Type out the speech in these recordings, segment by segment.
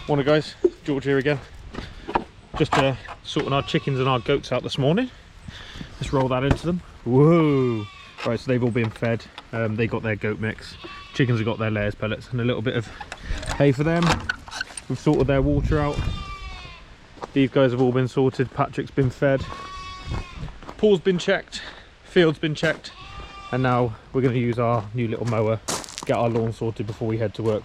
Morning guys, George here again. Just sorting our chickens and our goats out this morning. Let's roll that into them. Whoa! Right, so they've all been fed. They got their goat mix. Chickens have got their layers pellets and a little bit of hay for them. We've sorted their water out. These guys have all been sorted. Patrick's been fed. Paul's been checked. Field's been checked. And now we're going to use our new little mower to get our lawn sorted before we head to work.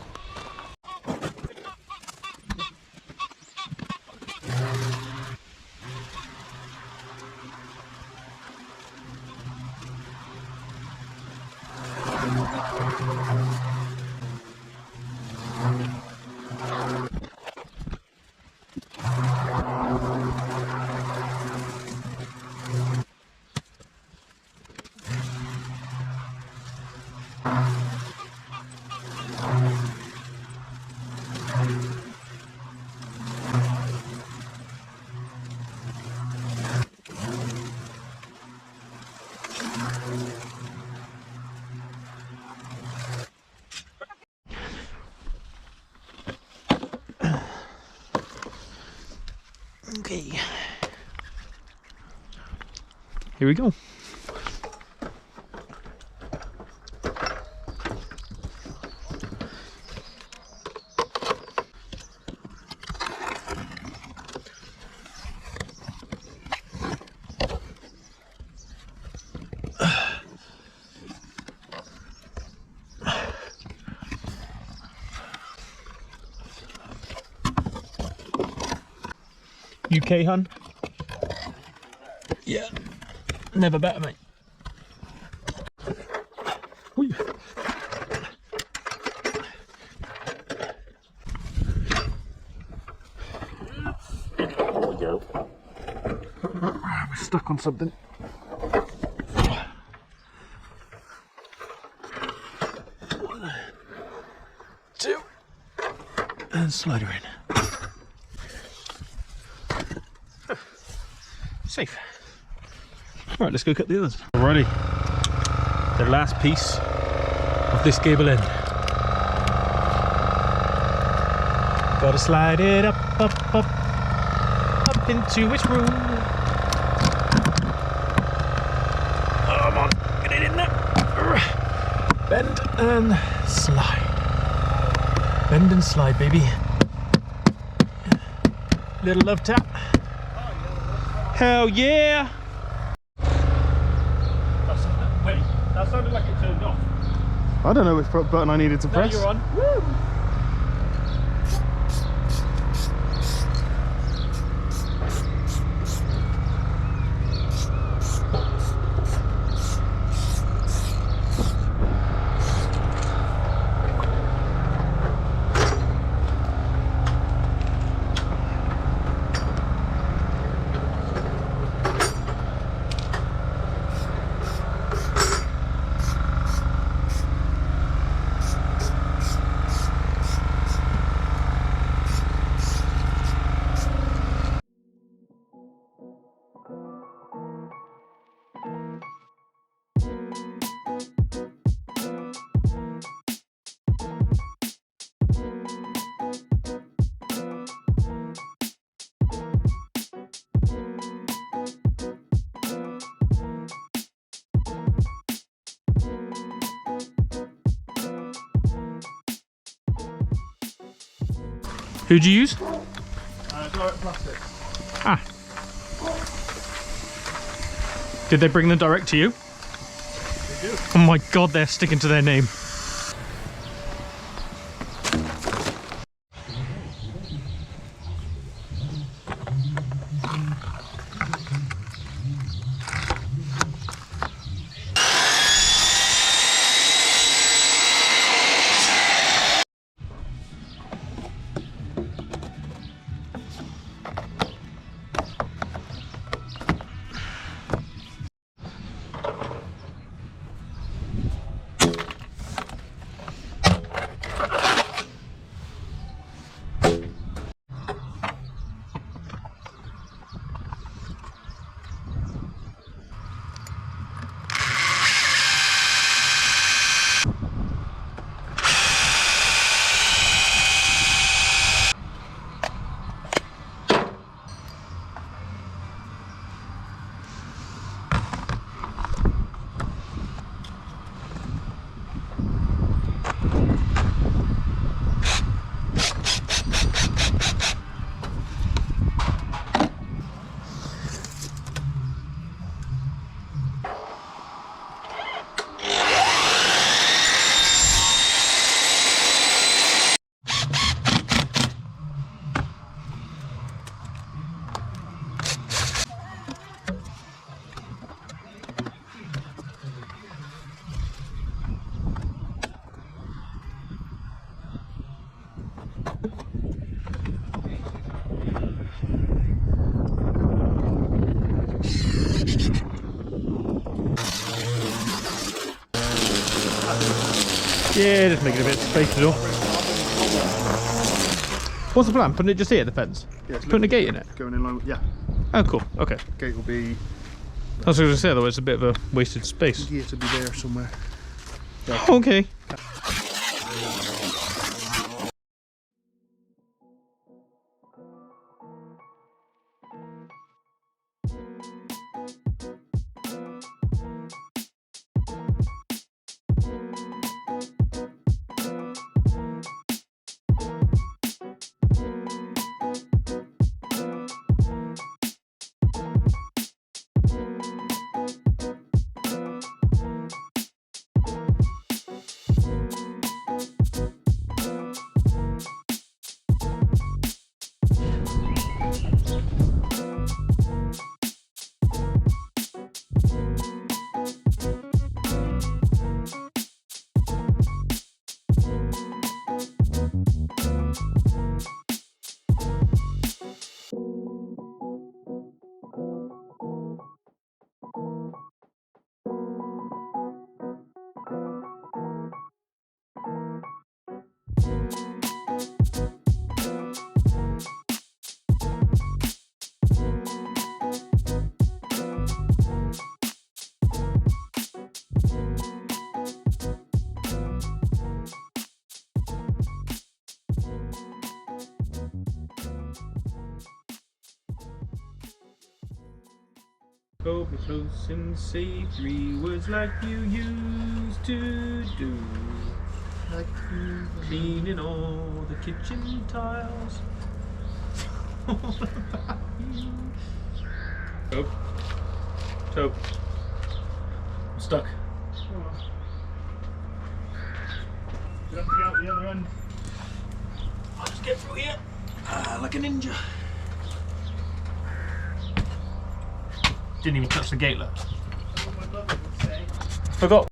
Okay, here we go. UK hun? Yeah, never better, mate. Whee. There we go. We're stuck on something. One, two, and slide her in. Safe. Right, let's go cut the others. Alrighty, the last piece of this gable end. Gotta slide it up into its room. Come on, get it in there. Bend and slide. Bend and slide, baby. Little love tap. Hell yeah! Wait, that sounded like it turned off. I don't know which button I needed to press. Now you're on. Woo! Who'd you use? Direct plastic. Ah. Did they bring them direct to you? They do. Oh my god, they're sticking to their name. Yeah, just making a bit of space to do. What's the plan? Putting it just here, the fence? Yeah, it's Putting a gate in it? Going in line. Yeah. Oh, cool. Okay. Gate will be I was going to say, otherwise it's a bit of a wasted space. here to be there somewhere. Yeah. Okay. Go be close and say 3 words like you used to do. Like Cleaning all the kitchen tiles. All about you. Tope. Tope. I'm stuck. You have to get out the other end. I'll just get through here. Like a ninja. Didn't even touch the gate, look. That's what my mother would say. Forgot.